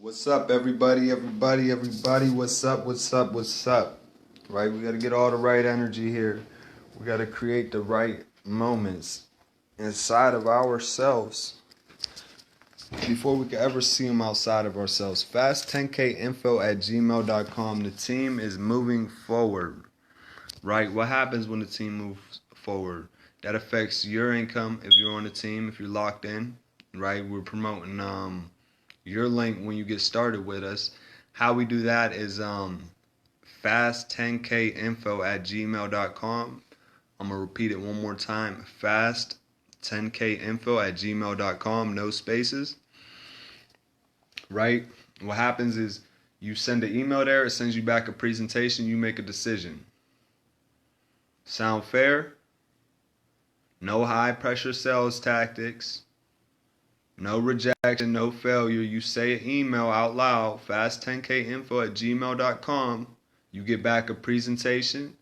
What's up, everybody? What's up? Right? We got to get all the right energy here. We got to create the right moments inside of ourselves before we can ever see them outside of ourselves. Fast10kinfo@gmail.com. The team is moving forward. Right? What happens when the team moves forward? That affects your income if you're on the team, if you're locked in. Right? We're promoting your link when you get started with us. How we do that is fast10kinfo@gmail.com. I'm going to repeat it one more time. Fast10kinfo@gmail.com. No spaces. Right? What happens is you send an email there. It sends you back a presentation. You make a decision. Sound fair? No high pressure sales tactics. No rejection, no failure. You say an email out loud, fast10kinfo@gmail.com. You get back a presentation.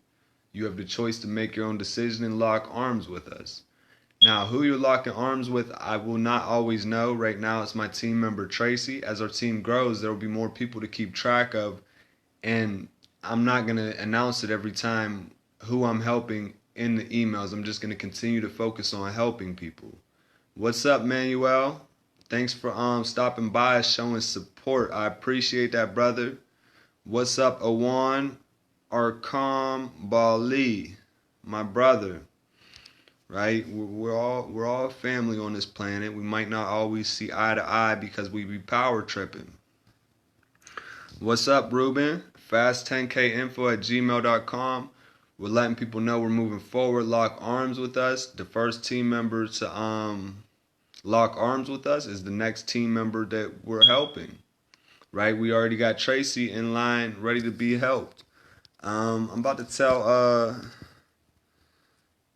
You have the choice to make your own decision and lock arms with us. Now, who you're locking arms with, I will not always know. Right now, it's my team member, Tracy. As our team grows, there will be more people to keep track of. And I'm not going to announce it every time who I'm helping in the emails. I'm just going to continue to focus on helping people. What's up, Manuel? Thanks for stopping by, showing support. I appreciate that, brother. What's up, Awan Arkam Bali, my brother? Right? We're all family on this planet. We might not always see eye to eye because we be power tripping. What's up, Ruben? Fast10kinfo@gmail.com. We're letting people know we're moving forward. Lock arms with us. The first team member to lock arms with us is the next team member that we're helping. Right? We already got Tracy in line, ready to be helped. I'm about to tell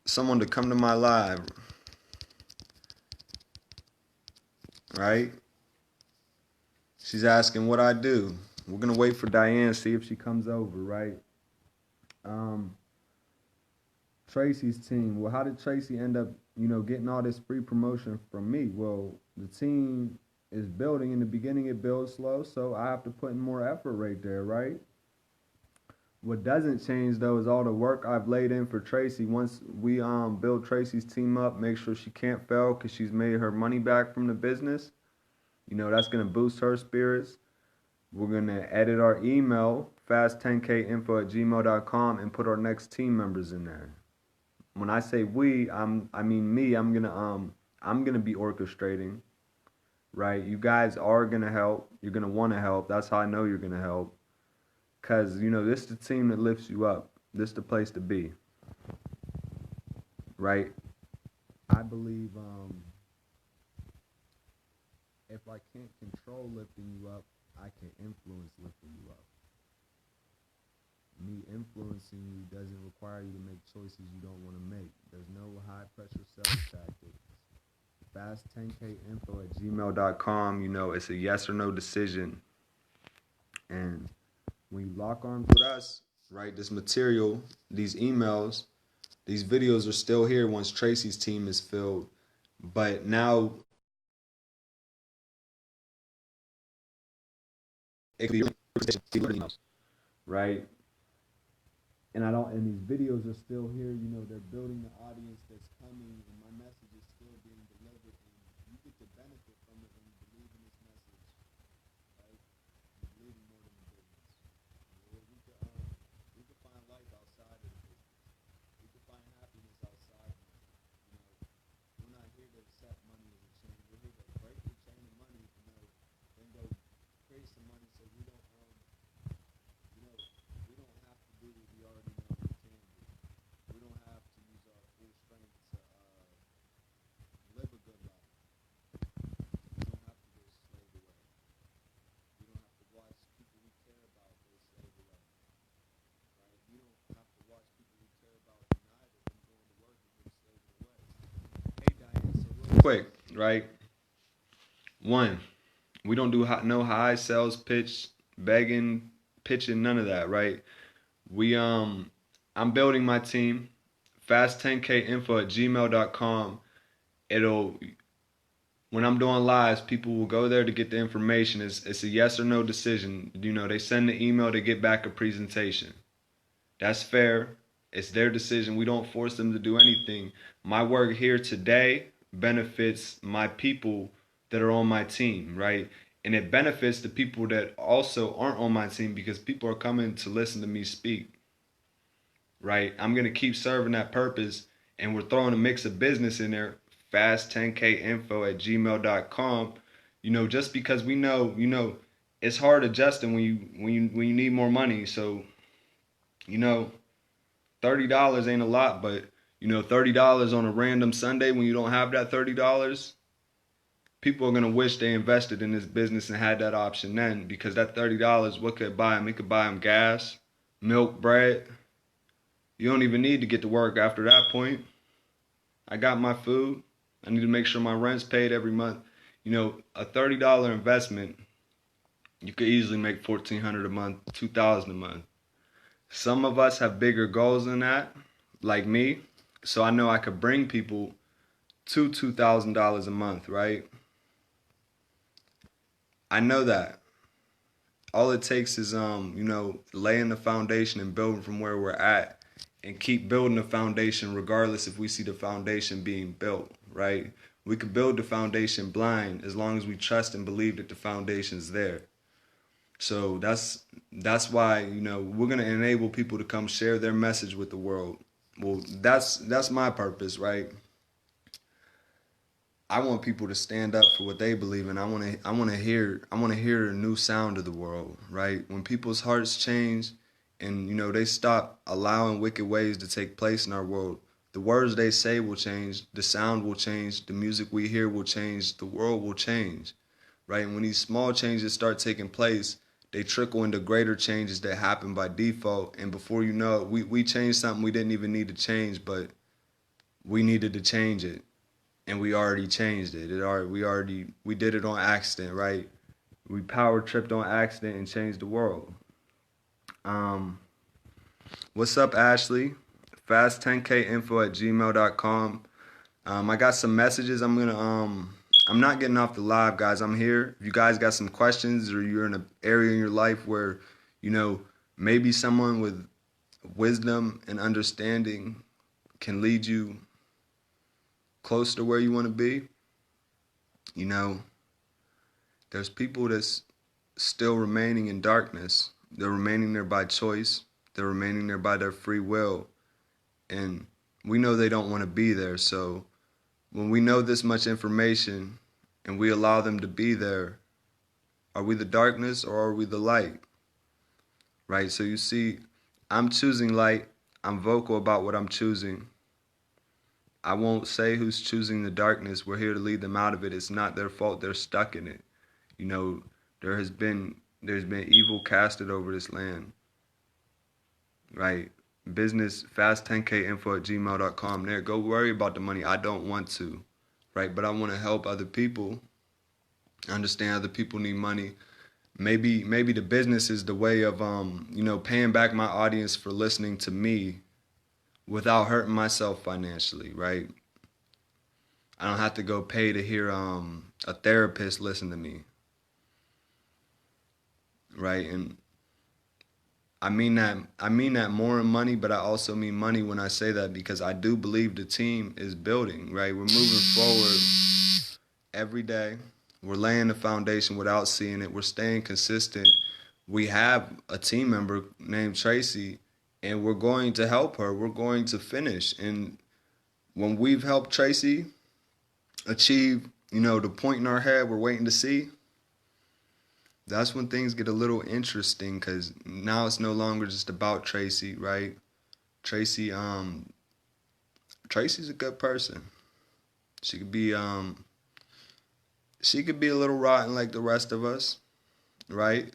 someone to come to my live. Right? She's asking what I do. We're gonna wait for Diane, see if she comes over, right? Tracy's team. Well, how did Tracy end up, getting all this free promotion from me? Well, the team is building. In the beginning, it builds slow, so I have to put in more effort right there, right? What doesn't change, though, is all the work I've laid in for Tracy. Once we build Tracy's team up, make sure she can't fail because she's made her money back from the business. That's going to boost her spirits. We're going to edit our email, fast10kinfo@gmail.com, and put our next team members in there. When I say we, I mean me. I'm gonna be orchestrating, right? You guys are gonna help. You're gonna want to help. That's how I know you're gonna help, cause this is the team that lifts you up. This is the place to be, right? I believe if I can't control lifting you up, I can influence lifting you up. Me influencing you doesn't require you to make choices you don't want to make. There's no high pressure sales tactics. Fast10kinfo@gmail.com. It's a yes or no decision. And when you lock arms with us, right, this material, these emails, these videos are still here once Tracy's team is filled. But now it could be emails, right? And these videos are still here. They're building the audience that's coming, and my message is still being delivered, and you get to benefit from it when you believe in this message, right? You believe in more than the business. We could find life outside of the business. We could find happiness outside of money. We're not here to accept money as a chain. We're here to break the chain of money, then go create some money so we don't have to do what we already know we can do. We don't have to use our full strength to live a good life. We don't have to go slave away. We don't have to watch people we care about go slave away. Right? We don't have to watch people we care about deny that them going to work and get slaved away. Hey Diane, so real quick, right? One, we don't do no high sales pitch, begging, pitching, none of that, right? I'm building my team. Fast10kinfo@gmail.com. when I'm doing lives, people will go there to get the information. It's a yes or no decision. They send the email to get back a presentation. That's fair. It's their decision. We don't force them to do anything. My work here today benefits my people that are on my team, right? And it benefits the people that also aren't on my team because people are coming to listen to me speak, right? I'm going to keep serving that purpose, and we're throwing a mix of business in there, fast10kinfo@gmail.com. Just because we know, it's hard adjusting when you need more money. So, $30 ain't a lot, but $30 on a random Sunday when you don't have that $30, people are gonna wish they invested in this business and had that option then, because that $30, what could it buy them? It could buy them gas, milk, bread. You don't even need to get to work after that point. I got my food. I need to make sure my rent's paid every month. A $30 investment, you could easily make $1,400 a month, $2,000 a month. Some of us have bigger goals than that, like me. So I know I could bring people to $2,000 a month, right? I know that. All it takes is laying the foundation and building from where we're at, and keep building the foundation regardless if we see the foundation being built, right? We could build the foundation blind as long as we trust and believe that the foundation's there. So that's why we're gonna enable people to come share their message with the world. Well, that's my purpose, right? I want people to stand up for what they believe in. I want to hear a new sound of the world, right? When people's hearts change, and they stop allowing wicked ways to take place in our world, the words they say will change, the sound will change, the music we hear will change, the world will change, right? And when these small changes start taking place, they trickle into greater changes that happen by default. And before you know it, we changed something we didn't even need to change, but we needed to change it. And we already changed it. We did it on accident, right? We power tripped on accident and changed the world. What's up, Ashley? Fast10kinfo@gmail.com. I got some messages. I'm not getting off the live, guys. I'm here. If you guys got some questions, or you're in an area in your life where, maybe someone with wisdom and understanding can lead you close to where you want to be, there's people that's still remaining in darkness. They're remaining there by choice. They're remaining there by their free will. And we know they don't want to be there. So when we know this much information and we allow them to be there, are we the darkness or are we the light? Right? So you see, I'm choosing light. I'm vocal about what I'm choosing. I won't say who's choosing the darkness. We're here to lead them out of it. It's not their fault. They're stuck in it. There's been evil casted over this land. Right? Business, fast10kinfo@gmail.com. There, go worry about the money. I don't want to. Right? But I want to help other people. Understand other people need money. Maybe the business is the way of paying back my audience for listening to me without hurting myself financially, right? I don't have to go pay to hear a therapist listen to me, right? And I mean that more in money, but I also mean money when I say that, because I do believe the team is building, right? We're moving forward every day. We're laying the foundation without seeing it. We're staying consistent. We have a team member named Tracy, and we're going to help her. We're going to finish. And when we've helped Tracy achieve, the point in our head we're waiting to see, that's when things get a little interesting, because now it's no longer just about Tracy, right? Tracy's a good person. She could be a little rotten like the rest of us, right?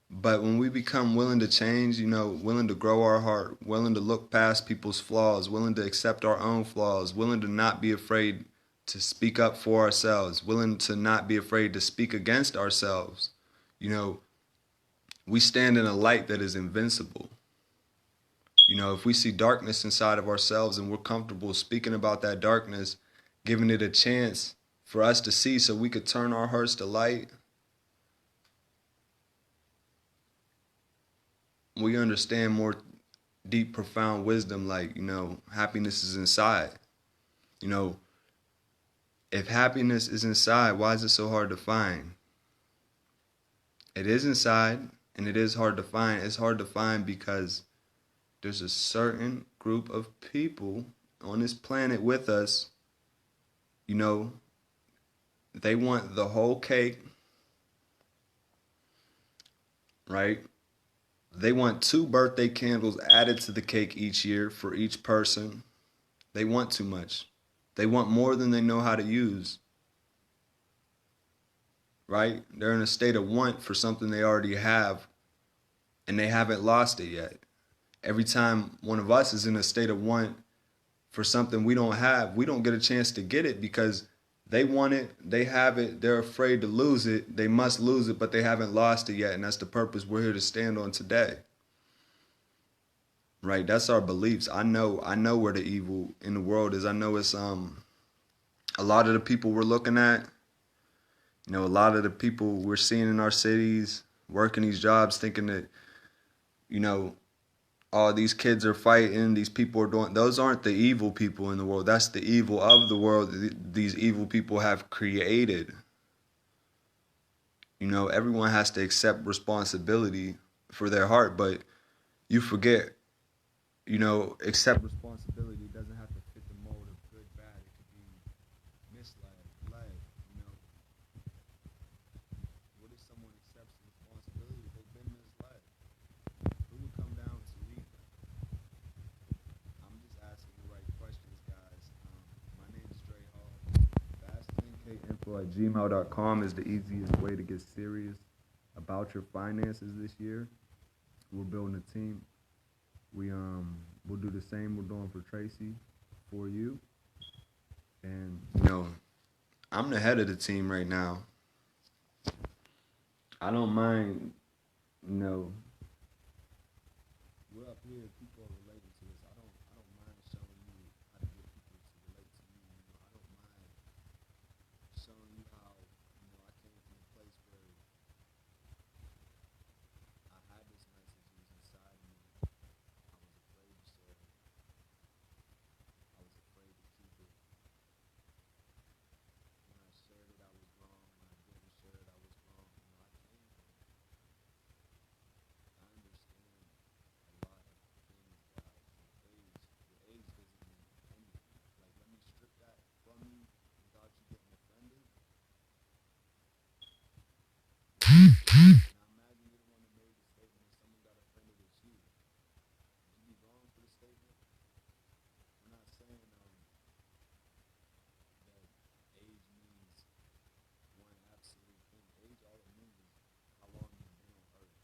But when we become willing to change, willing to grow our heart, willing to look past people's flaws, willing to accept our own flaws, willing to not be afraid to speak up for ourselves, willing to not be afraid to speak against ourselves, we stand in a light that is invincible. If we see darkness inside of ourselves and we're comfortable speaking about that darkness, giving it a chance for us to see so we could turn our hearts to light. We understand more deep, profound wisdom, like, happiness is inside. You know, if happiness is inside, why is it so hard to find? It is inside, and it is hard to find. It's hard to find because there's a certain group of people on this planet with us, they want the whole cake, right? They want 2 birthday candles added to the cake each year for each person. They want too much. They want more than they know how to use, right? They're in a state of want for something they already have, and they haven't lost it yet. Every time one of us is in a state of want for something we don't have, we don't get a chance to get it because they want it, they have it, they're afraid to lose it. They must lose it, but they haven't lost it yet, and that's the purpose we're here to stand on today. Right? That's our beliefs. I know where the evil in the world is. I know it's a lot of the people we're looking at, a lot of the people we're seeing in our cities, working these jobs, thinking that, oh, these kids are fighting, these people are doing, those aren't the evil people in the world. That's the evil of the world these evil people have created. Everyone has to accept responsibility for their heart, but you forget, accept responsibility doesn't have to fit the mold of good, bad. It could be misled, led, What if someone accepts responsibility? They've been misled. Who would come down to lead them? I'm just asking the right questions, guys. My name is Dre Hall. Fast10kinfo@gmail.com is the easiest way to get serious about your finances this year. We're building a team. We'll do the same we're doing for Tracy for you. And I'm the head of the team right now. I don't mind, we're up here, people are related to us. I don't mind showing you how to get people to relate to me. I don't mind showing you how, I came from a place where I had this message, it was inside me. I was afraid to share it. I was afraid to keep it. When I shared it, I was wrong. When I didn't share it, I was wrong. I came from it. I understand a lot of things, guys. Your age doesn't mean anything. Like, let me strip that from you without you getting offended. Now imagine you're the one that made the statement and someone got offended at you. Would you be wrong for the statement? We're not saying that age means one absolute thing. Age, all it means is how long you've been on earth.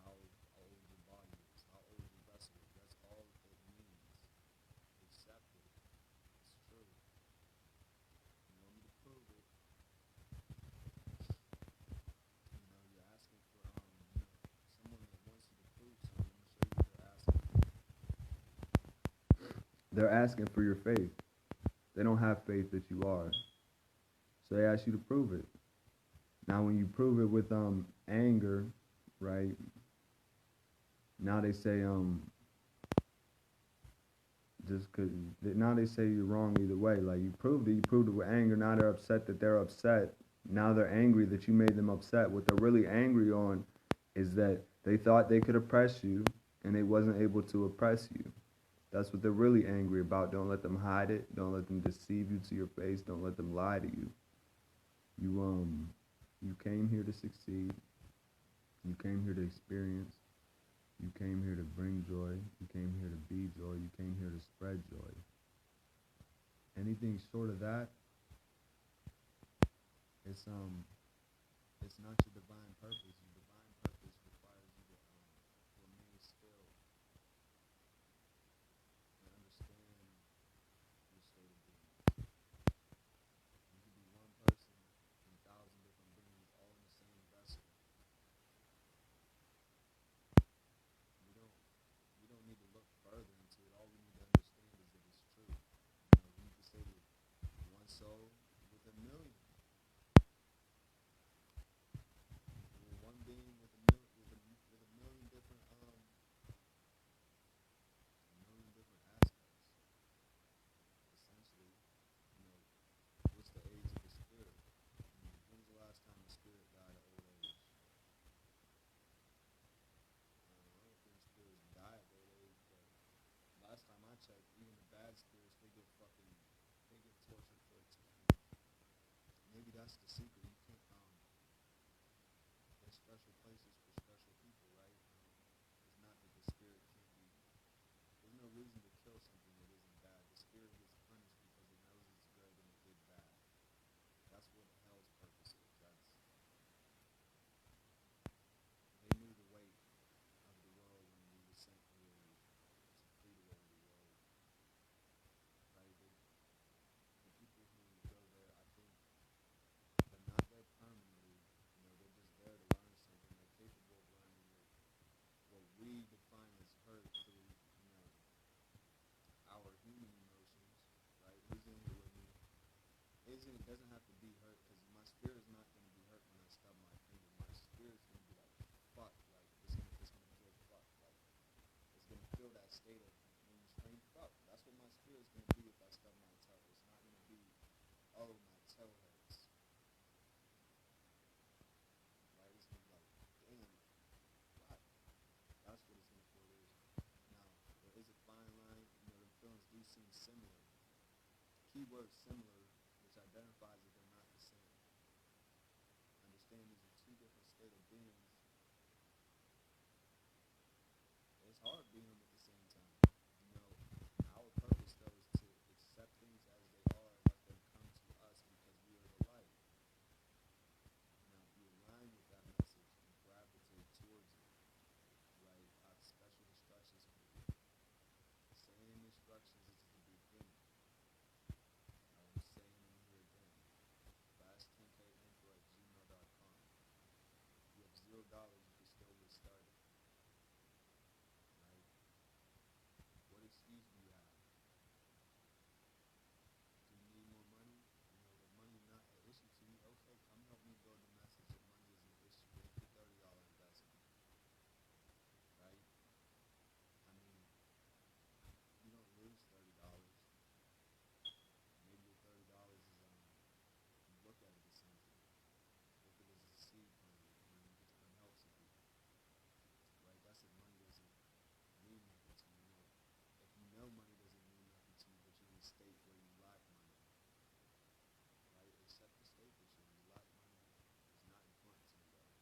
How old your body is, how old your vessel is. That's all it means. Accept it. It's true. You want me to prove it? You're asking for someone that wants you to prove something. I'm gonna show you what they're asking. They're asking for your faith. They don't have faith that you are. So they ask you to prove it. Now when you prove it with anger, right? Now they say now they say you're wrong either way. Like, you proved it with anger. Now they're upset that they're upset. Now they're angry that you made them upset. What they're really angry on is that they thought they could oppress you and they wasn't able to oppress you. That's what they're really angry about. Don't let them hide it. Don't let them deceive you to your face. Don't let them lie to you. You came here to succeed. You came here to experience. You came here to bring joy. You came here to be joy. You came here to spread joy. Anything short of that, it's not your divine purpose. Your divine purpose requires you to remain still and understand your state of being. You could be one person and 1,000 different beings all in the same vessel. We don't need to look further into it. All we need to understand is that it's true. We need to say that's the secret. You can't. There's special places for special people, right? It's not that the spirit can't be. There's no reason to kill something that isn't bad. The spirit gets punished because it knows it's good and it did bad. That's what hell's purpose is. They knew the weight of the world when we were sent here to clear away the world, right? The people who go there, I think they're not there permanently. They're just there to learn something. They're capable of learning what we define as hurt through, our human emotions, right? Who's in here with me? It doesn't have to be hurt because my spirit's not going to be hurt when I stub my finger. My spirit's going to be like, fuck, like, it's going to feel fuck, like, it's going to feel that state of when you scream fuck. That's what my spirit's going to be if I stub my toe. It's not going to be, oh, my toe hurts. Right? It's going to be like, damn, fuck. That's what it's going to feel is. Now, there is a fine line. The feelings do seem similar. Keyword similar, which identifies that they're not the same. Understand these are two different state of beings. It's hard being them at the same time. Our purpose though is to accept things as they are and let them come to us because we are the light. Now, if you align with that message and gravitate towards it, right? I have special instructions for you. Same instructions as the beginning. I'm saying them here again. Fast10kinfo@gmail.com. You have $0, you can still get started. Right? What excuse do you have? Do you need more money? If money not an issue to you, okay, come help me build the message that money is an issue. Make the $30 investment. Right? I mean, you don't lose $30. Maybe your $30 is you look at it as something. Look at it as a seed planted, and you get to come help some people. Right? That's if money doesn't mean nothing to you. If you know money doesn't mean nothing to you, but you're in a state where you lack money, right? Accept the state that you're in. You lack money. It's not important to you though.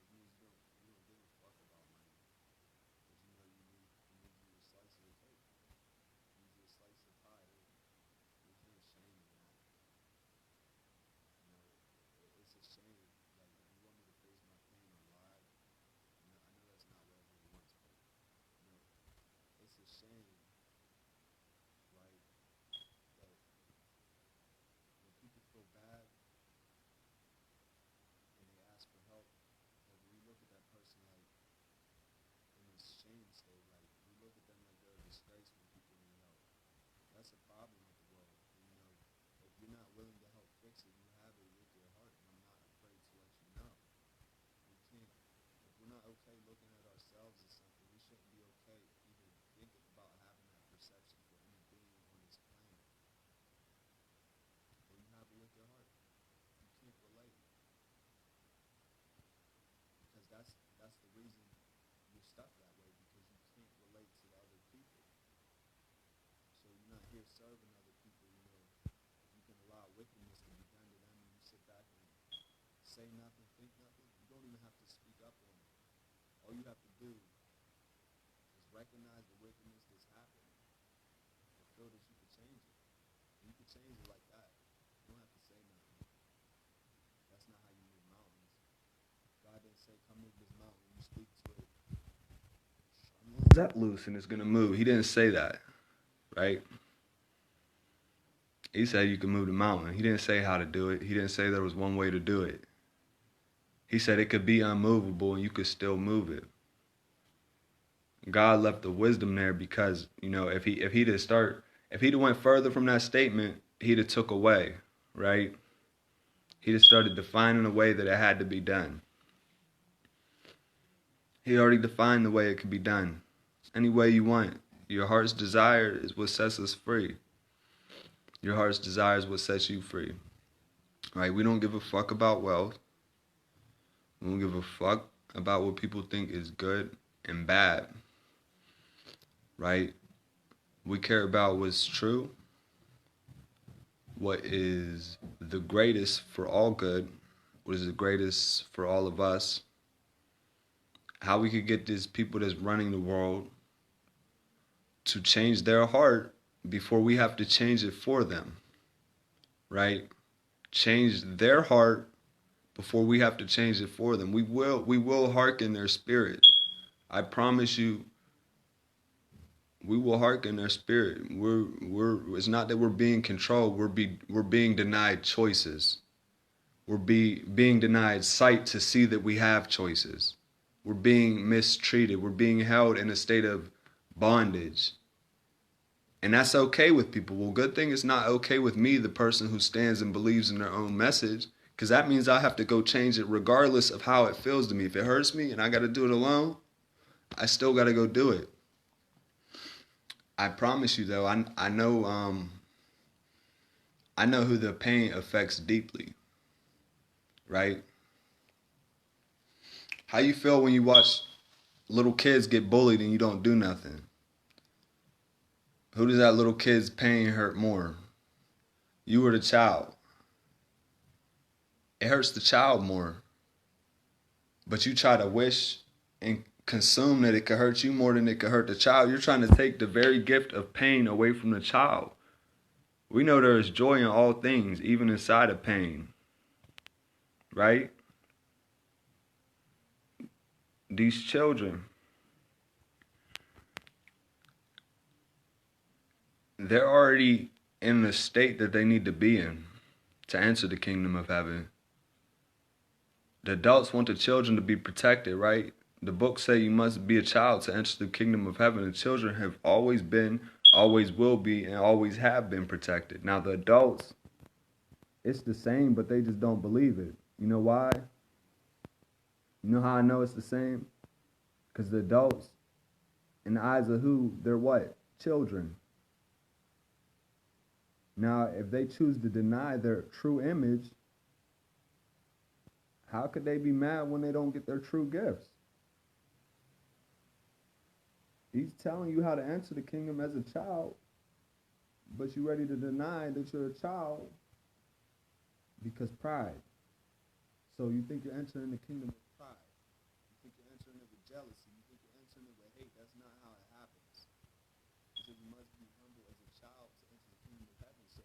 It means you don't give a fuck about money. Because you need you a slice of the cake. You need you a slice of pie. There's no shame in that. It's a shame. Like, if you want me to face my pain or lie, I know that's not what everyone wants, but it's a shame, right, that when people feel bad and they ask for help, that we look at that person like in this shame state, like we look at them like they're a disgrace when people need help. That's a problem with the world. If you're not willing to help fix it, you have it with your heart, and I'm not afraid to let you know. We can't. If we're not okay looking at ourselves as something, we shouldn't be okay even thinking about having that perception for any being on this planet. Or you have it with your heart. You can't relate. Because that's the reason you're stuck that way, because you can't relate to the other people. So you're not here serving other people, if you can allow wickedness to be done to them and you sit back and say nothing, think nothing, you don't even have to speak up on it. All you have to do is recognize the wickedness that's happening and feel that you can change it. And you can change it like that. You don't have to say nothing. That's not how you move mountains. God didn't say, come move this mountain. You speak to it. Let loose and it's going to move. He didn't say that, right? He said you can move the mountain. He didn't say how to do it. He didn't say there was one way to do it. He said it could be unmovable and you could still move it. God left the wisdom there because, if he'd have went further from that statement, he'd have took away, right? He'd have started defining a way that it had to be done. He already defined the way it could be done. Any way you want. Your heart's desire is what sets us free. Your heart's desire is what sets you free. Right? We don't give a fuck about wealth. We don't give a fuck about what people think is good and bad. Right? We care about what's true. what is the greatest for all good, what is the greatest for all of us, how we could get these people that's running the world to change their heart before we have to change it for them, right? Change their heart before we have to change it for them. We will hearken their spirit. I promise you, we will hearken their spirit. It's not that we're being controlled. We're being denied choices. We're being denied sight to see that we have choices. We're being mistreated. We're being held in a state of bondage. And that's okay with people. Well, good thing it's not okay with me, the person who stands and believes in their own message, because that means I have to go change it regardless of how it feels to me. If it hurts me and I got to do it alone, I still got to go do it. I promise you, though, I know who the pain affects deeply, right? How you feel when you watch little kids get bullied and you don't do nothing? Who does that little kid's pain hurt more? You or the child? It hurts the child more. But you try to wish and consume that it could hurt you more than it could hurt the child. You're trying to take the very gift of pain away from the child. We know there is joy in all things, even inside of pain. Right? These children, they're already in the state that they need to be in to enter the kingdom of heaven. The adults want the children to be protected, right? The books say you must be a child to enter the kingdom of heaven. The children have always been, always will be, and always have been protected. Now the adults, it's the same, but they just don't believe it. You know why? You know how I know it's the same? Because the adults, in the eyes of who, they're what? Children. Now, if they choose to deny their true image, how could they be mad when they don't get their true gifts? He's telling you how to enter the kingdom as a child, but you're ready to deny that you're a child because pride. So you think you're entering the kingdom with pride. You think you're entering it with jealousy. You think you're entering it with hate. That's not how it happens. So you must be humble as a child to enter the kingdom of heaven. So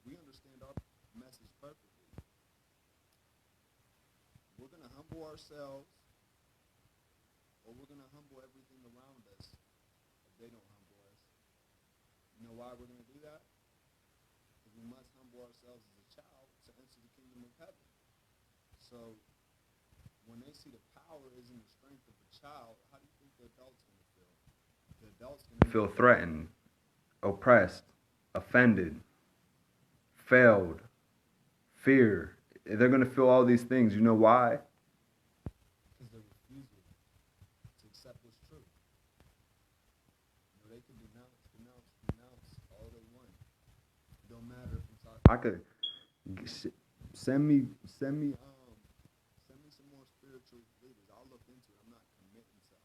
we understand our message perfectly. We're going to humble ourselves, or we're going to humble everything around us if they don't humble us. You know why we're going to do that? Because we must humble ourselves as a child to enter the kingdom of heaven. So when they see the power is in the strength of a child, how do you think the adult's going to feel? The adult's going to feel threatened, oppressed, offended, failed, fear. They're going to feel all these things. You know why? Because they're refusing to accept what's true. You know, they can denounce all they want. It don't matter if it's I could send me some more spiritual leaders. I'll look into it. I'm not committing to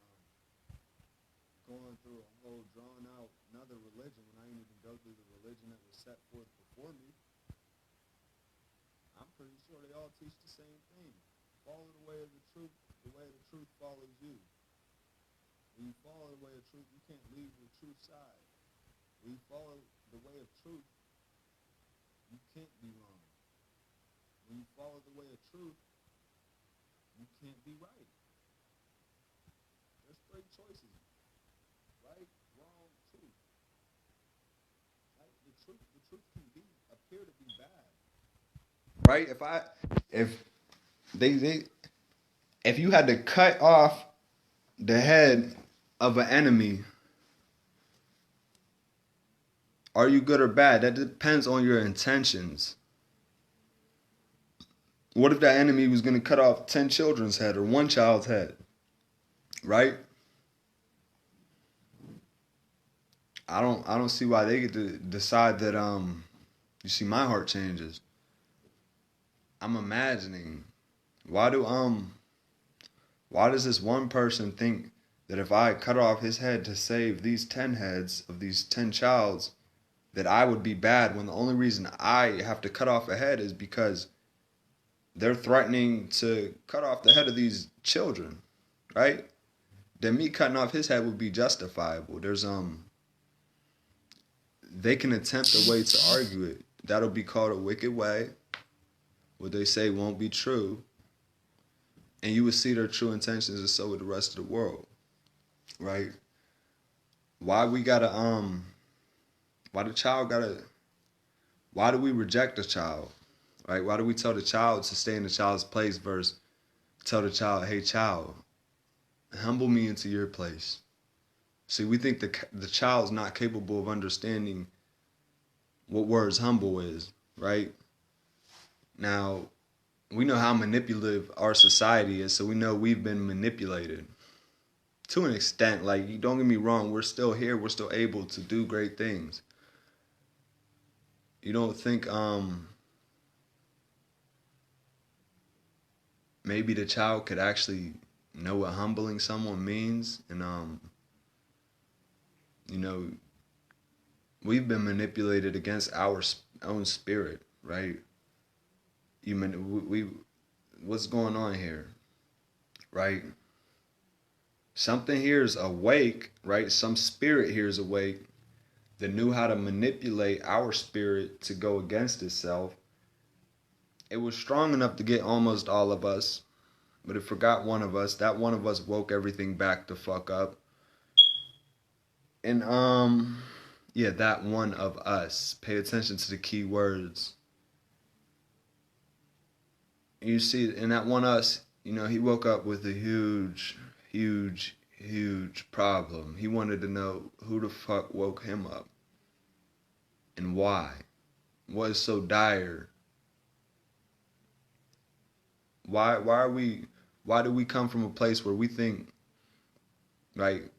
going through a whole drawn out another religion when I didn't even go through the religion that was set forth before me. I'm pretty sure they all teach the same thing. Follow the way of the truth follows you. When you follow the way of truth, you can't leave the truth side. When you follow the way of truth, you can't be wrong. When you follow the way of truth, you can't be right. There's three choices. Right, wrong, truth. Right? The truth can appear to be bad. Right? If you had to cut off the head of an enemy, are you good or bad? That depends on your intentions. What if that enemy was going to cut off 10 children's head or one child's head? Right? I don't see why they get to decide that you see my heart changes. I'm imagining why does this one person think that if I cut off his head to save these 10 heads of these 10 childs, that I would be bad when the only reason I have to cut off a head is because they're threatening to cut off the head of these children, right? Then me cutting off his head would be justifiable. They can attempt a way to argue it. That'll be called a wicked way. What they say won't be true. And you would see their true intentions, and so would the rest of the world, right? Why we gotta why do we reject the child, right? Why do we tell the child to stay in the child's place versus tell the child, hey child, humble me into your place? See, we think the child's not capable of understanding what words humble is, right? Now, we know how manipulative our society is, so we know we've been manipulated to an extent. Like, don't get me wrong, we're still here, we're still able to do great things. You don't think maybe the child could actually know what humbling someone means? And you know, we've been manipulated against our own spirit, right? What's going on here, right? Something here is awake, right? Some spirit here is awake that knew how to manipulate our spirit to go against itself. It was strong enough to get almost all of us, but it forgot one of us. That one of us woke everything back to fuck up. And yeah, that one of us. Pay attention to the key words. You see, in that one us, you know, he woke up with a huge problem. He wanted to know who the fuck woke him up and why. What is so dire? Why do we come from a place where we think, like,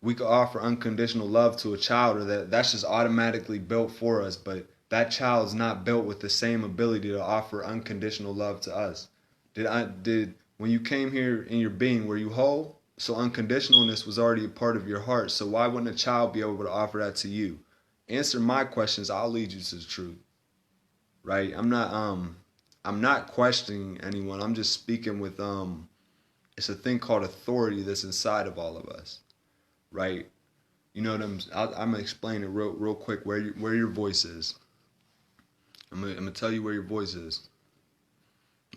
we could offer unconditional love to a child, or that's just automatically built for us, but that child's not built with the same ability to offer unconditional love to us. When you came here in your being, were you whole? So unconditionalness was already a part of your heart. So why wouldn't a child be able to offer that to you? Answer my questions, I'll lead you to the truth. Right? I'm not questioning anyone. I'm just speaking with it's a thing called authority that's inside of all of us. Right? You know what I'm gonna explain it real quick where your voice is. I'm gonna tell you where your voice is.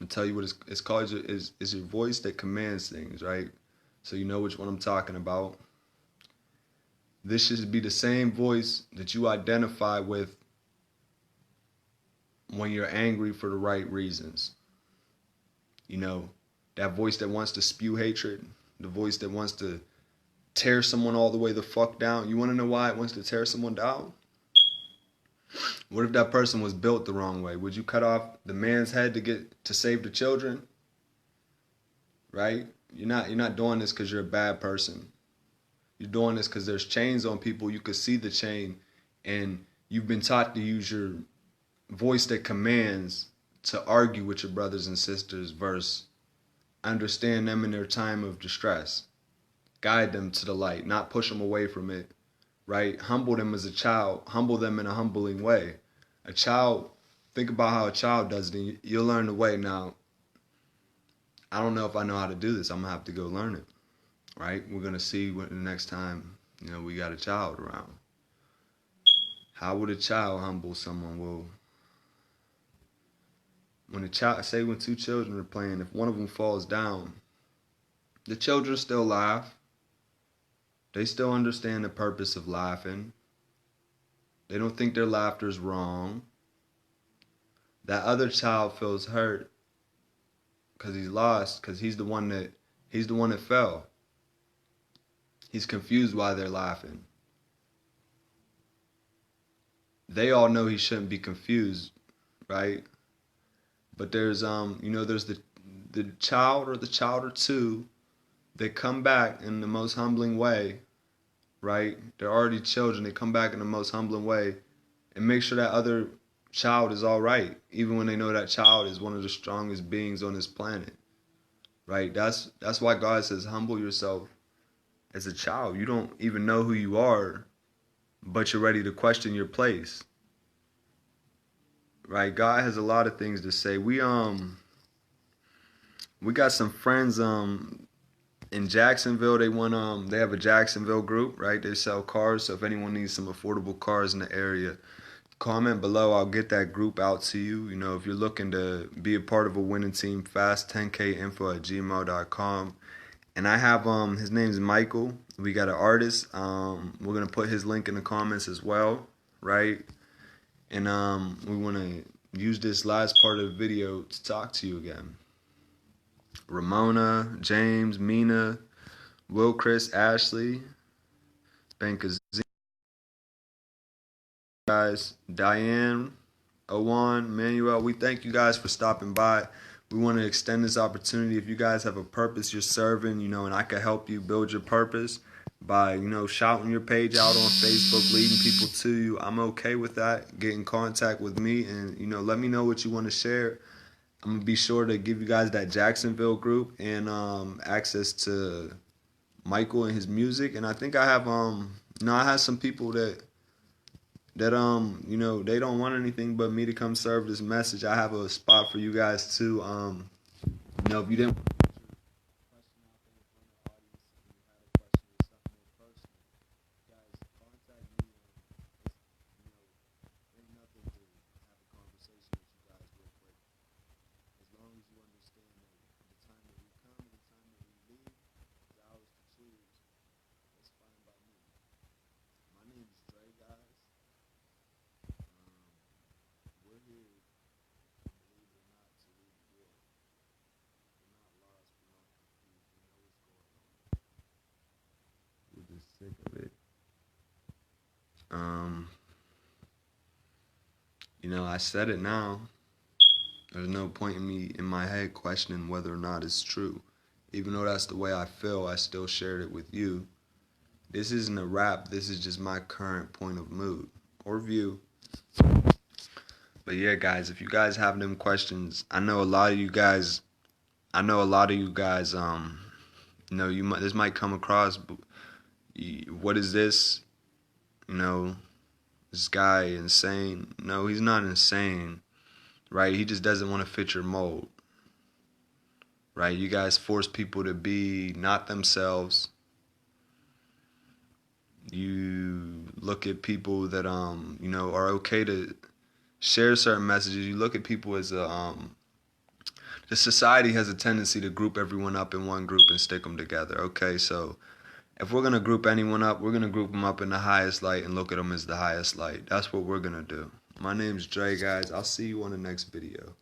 I'm gonna tell you what it's called. Is your voice that commands things, right? So you know which one I'm talking about. This should be the same voice that you identify with when you're angry for the right reasons. You know, that voice that wants to spew hatred, the voice that wants to tear someone all the way the fuck down. You want to know why it wants to tear someone down? What if that person was built the wrong way? Would you cut off the man's head to save the children? Right? You're not doing this because you're a bad person. You're doing this because there's chains on people. You could see the chain, and you've been taught to use your voice that commands to argue with your brothers and sisters versus understand them in their time of distress. Guide them to the light, not push them away from it. Right? Humble them as a child. Humble them in a humbling way. A child, think about how a child does it, and you'll learn the way. Now, I don't know if I know how to do this. I'm going to have to go learn it. Right? We're going to see the next time, we got a child around. How would a child humble someone? Well, when two children are playing, if one of them falls down, the children still laugh. They still understand the purpose of laughing. They don't think their laughter is wrong. That other child feels hurt because he's lost, because he's the one that fell. He's confused why they're laughing. They all know he shouldn't be confused, right? But there's there's the child or two that come back in the most humbling way, right? They're already children. They come back in the most humbling way and make sure that other child is all right, even when they know that child is one of the strongest beings on this planet, right? That's why God says, humble yourself as a child. You don't even know who you are but you're ready to question your place. Right? God has a lot of things to say. We got some friends in Jacksonville. They have a Jacksonville group, right? They sell cars. So if anyone needs some affordable cars in the area, comment below. I'll get that group out to you. You know, if you're looking to be a part of a winning team, fast10kinfo@gmail.com. And I have his name's Michael. We got an artist. We're gonna put his link in the comments as well, right? And we want to use this last part of the video to talk to you again. Ramona, James, Mina, Will, Chris, Ashley, Bankazine, guys, Diane, Owan, Manuel. We thank you guys for stopping by. We want to extend this opportunity. If you guys have a purpose you're serving, you know, and I can help you build your purpose by, you know, shouting your page out on Facebook, leading people to you, I'm okay with that. Get in contact with me and, you know, let me know what you want to share. I'm going to be sure to give you guys that Jacksonville group and access to Michael and his music. And I think I have, you know, I have some people that you know, they don't want anything but me to come serve this message. I have a spot for you guys too. You know, if you didn't sick of it. You know, I said it now. There's no point in me in my head questioning whether or not it's true. Even though that's the way I feel, I still shared it with you. This isn't a rap. This is just my current point of mood or view. But yeah, guys, if you guys have them questions, I know a lot of you guys. You know, this might come across. What is this? You know, this guy insane? No, he's not insane, right? He just doesn't want to fit your mold, right? You guys force people to be not themselves. You look at people that you know, are okay to share certain messages. You look at people as the society has a tendency to group everyone up in one group and stick them together. Okay, so if we're going to group anyone up, we're going to group them up in the highest light and look at them as the highest light. That's what we're going to do. My name's Dre, guys. I'll see you on the next video.